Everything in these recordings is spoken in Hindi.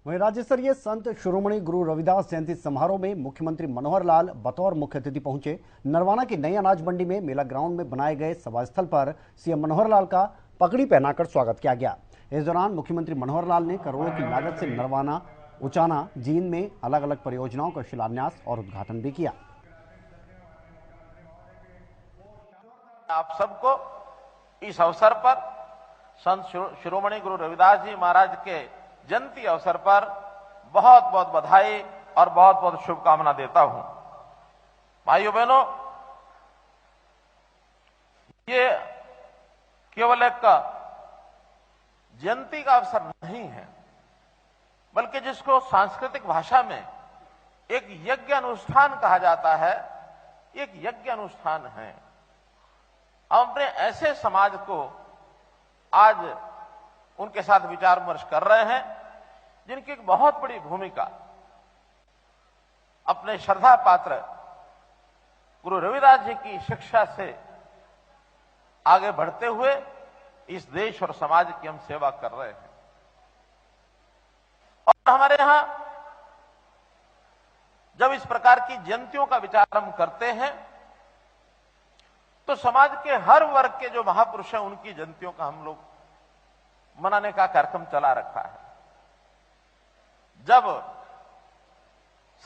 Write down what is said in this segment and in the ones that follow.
वहीं राज्य स्तरीय संत शिरोमणि गुरु रविदास जयंती समारोह में मुख्यमंत्री मनोहर लाल बतौर मुख्य अतिथि पहुंचे। नरवाना की नई अनाज मंडी में मेला ग्राउंड में बनाए गए सभा स्थल पर सीएम मनोहर लाल का पगड़ी पहनाकर स्वागत किया गया। इस दौरान मुख्यमंत्री मनोहर लाल ने करोड़ों की लागत से नरवाना, उचाना, जींद में अलग अलग परियोजनाओं का शिलान्यास और उद्घाटन भी किया। आप सबको इस अवसर पर संत शिरोमणि गुरु रविदास जी महाराज के जयंती अवसर पर बहुत बहुत बधाई और बहुत बहुत शुभकामना देता हूं। भाइयों बहनों, ये केवल एक जयंती का अवसर नहीं है, बल्कि जिसको सांस्कृतिक भाषा में एक यज्ञ अनुष्ठान कहा जाता है, एक यज्ञ अनुष्ठान है। हम अपने ऐसे समाज को आज उनके साथ विचार विमर्श कर रहे हैं जिनकी एक बहुत बड़ी भूमिका अपने श्रद्धा पात्र गुरु रविदास जी की शिक्षा से आगे बढ़ते हुए इस देश और समाज की हम सेवा कर रहे हैं। और हमारे यहां जब इस प्रकार की जयंतियों का विचार हम करते हैं तो समाज के हर वर्ग के जो महापुरुष हैं उनकी जयंतियों का हम लोग मनाने का कार्यक्रम चला रखा है। जब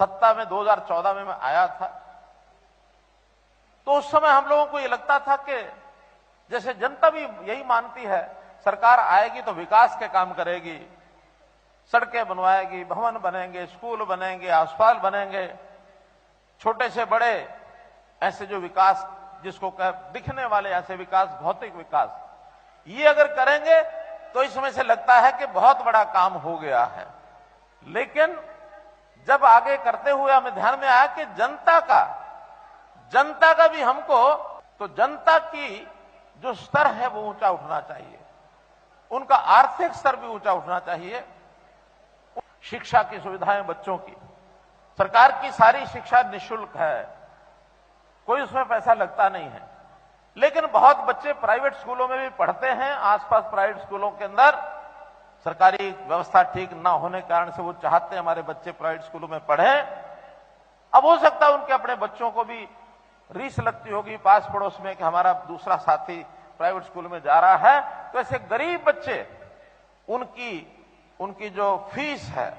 सत्ता में 2014 में मैं आया था तो उस समय हम लोगों को ये लगता था कि जैसे जनता भी यही मानती है, सरकार आएगी तो विकास के काम करेगी, सड़कें बनवाएगी, भवन बनेंगे, स्कूल बनेंगे, अस्पताल बनेंगे, छोटे से बड़े ऐसे जो विकास जिसको दिखने वाले ऐसे विकास, भौतिक विकास, ये अगर करेंगे तो इस समय से लगता है कि बहुत बड़ा काम हो गया है। लेकिन जब आगे करते हुए हमें ध्यान में आया कि जनता का भी हमको, तो जनता की जो स्तर है वो ऊंचा उठना चाहिए, उनका आर्थिक स्तर भी ऊंचा उठना चाहिए। शिक्षा की सुविधाएं बच्चों की, सरकार की सारी शिक्षा निःशुल्क है, कोई उसमें पैसा लगता नहीं है। लेकिन बहुत बच्चे प्राइवेट स्कूलों में भी पढ़ते हैं। आसपास प्राइवेट स्कूलों के अंदर सरकारी व्यवस्था ठीक ना होने के कारण से वो चाहते हैं हमारे बच्चे प्राइवेट स्कूलों में पढ़ें। अब हो सकता है उनके अपने बच्चों को भी रीस लगती होगी पास पड़ोस में कि हमारा दूसरा साथी प्राइवेट स्कूल में जा रहा है, तो ऐसे गरीब बच्चे उनकी जो फीस है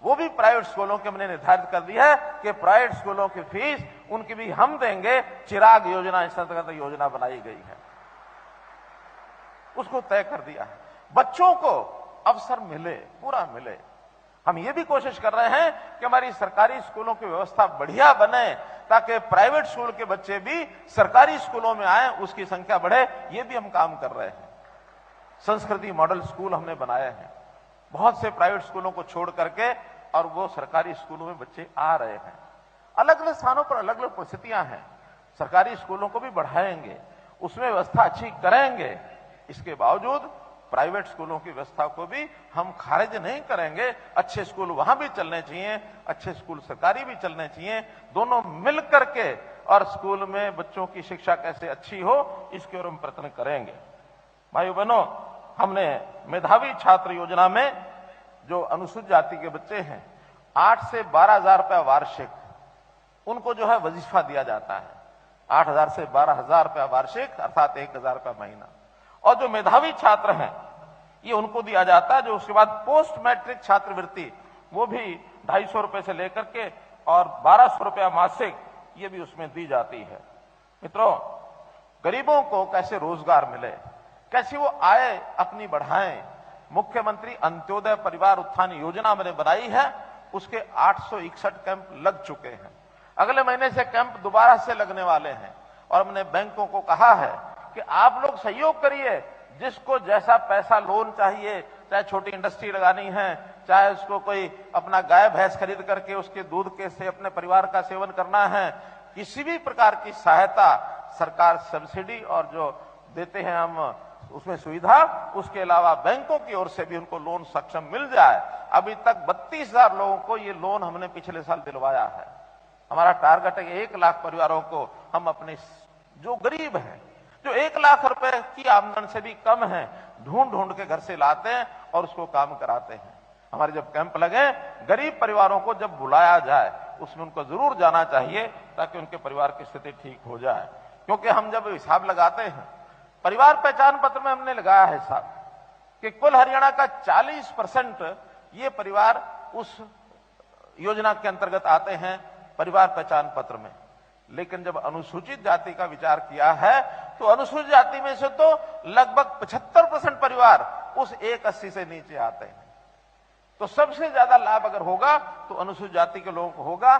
वो भी प्राइवेट स्कूलों के हमने निर्धारित कर दी है कि प्राइवेट स्कूलों की फीस उनकी भी हम देंगे। चिराग योजना इस अंतर्गत योजना बनाई गई है, उसको तय कर दिया है। बच्चों को अवसर मिले, पूरा मिले। हम ये भी कोशिश कर रहे हैं कि हमारी सरकारी स्कूलों की व्यवस्था बढ़िया बने ताकि प्राइवेट स्कूल के बच्चे भी सरकारी स्कूलों में आए, उसकी संख्या बढ़े। ये भी हम काम कर रहे हैं। संस्कृति मॉडल स्कूल हमने बनाए हैं, बहुत से प्राइवेट स्कूलों को छोड़ करके, और वो सरकारी स्कूलों में बच्चे आ रहे हैं। अलग अलग स्थानों पर अलग अलग परिस्थितियां हैं। सरकारी स्कूलों को भी बढ़ाएंगे, उसमें व्यवस्था अच्छी करेंगे। इसके बावजूद प्राइवेट स्कूलों की व्यवस्था को भी हम खारिज नहीं करेंगे। अच्छे स्कूल वहां भी चलने चाहिए, अच्छे स्कूल सरकारी भी चलने चाहिए, दोनों मिल करके, और स्कूल में बच्चों की शिक्षा कैसे अच्छी हो इसके ओर हम प्रयत्न करेंगे। भाइयों बहनों, हमने मेधावी छात्र योजना में जो अनुसूचित जाति के बच्चे हैं 8 से 12,000 रुपया वार्षिक उनको जो है वजीफा दिया जाता है। 8,000 से 12,000 रुपया वार्षिक, अर्थात 1,000 रुपया महीना। और जो मेधावी छात्र हैं ये उनको दिया जाता है। जो उसके बाद पोस्ट मैट्रिक छात्रवृत्ति वो भी 250 रुपए से लेकर के और 1,200 रुपया मासिक ये भी उसमें दी जाती है। मित्रों, गरीबों को कैसे रोजगार मिले, कैसे वो आय अपनी बढ़ाएं, मुख्यमंत्री अंत्योदय परिवार उत्थान योजना मैंने बनाई है, उसके 861 कैंप लग चुके हैं। अगले महीने से कैंप दोबारा से लगने वाले हैं। और हमने बैंकों को कहा है कि आप लोग सहयोग करिए, जिसको जैसा पैसा लोन चाहिए, चाहे छोटी इंडस्ट्री लगानी है, चाहे उसको कोई अपना गाय भैंस खरीद करके उसके दूध के से अपने परिवार का सेवन करना है, किसी भी प्रकार की सहायता सरकार सब्सिडी और जो देते हैं हम उसमें सुविधा, उसके अलावा बैंकों की ओर से भी उनको लोन सक्षम मिल जाए। अभी तक 32,000 लोगों को ये लोन हमने पिछले साल दिलवाया है। हमारा टारगेट है 1 लाख परिवारों को हम अपने जो गरीब हैं, जो 1 लाख रुपए की आमदन से भी कम है, ढूंढ ढूंढ के घर से लाते हैं और उसको काम कराते हैं। हमारे जब कैंप लगे, गरीब परिवारों को जब बुलाया जाए उसमें उनको जरूर जाना चाहिए ताकि उनके परिवार की स्थिति ठीक हो जाए। क्योंकि हम जब हिसाब लगाते हैं, परिवार पहचान पत्र में हमने लगाया है हिसाब कि कुल हरियाणा का 40% ये परिवार उस योजना के अंतर्गत आते हैं परिवार पहचान पत्र में। लेकिन जब अनुसूचित जाति का विचार किया है तो अनुसूचित जाति में से तो लगभग 75% परिवार उस 180 से नीचे आते हैं। तो सबसे ज्यादा लाभ अगर होगा तो अनुसूचित जाति के लोगों को होगा।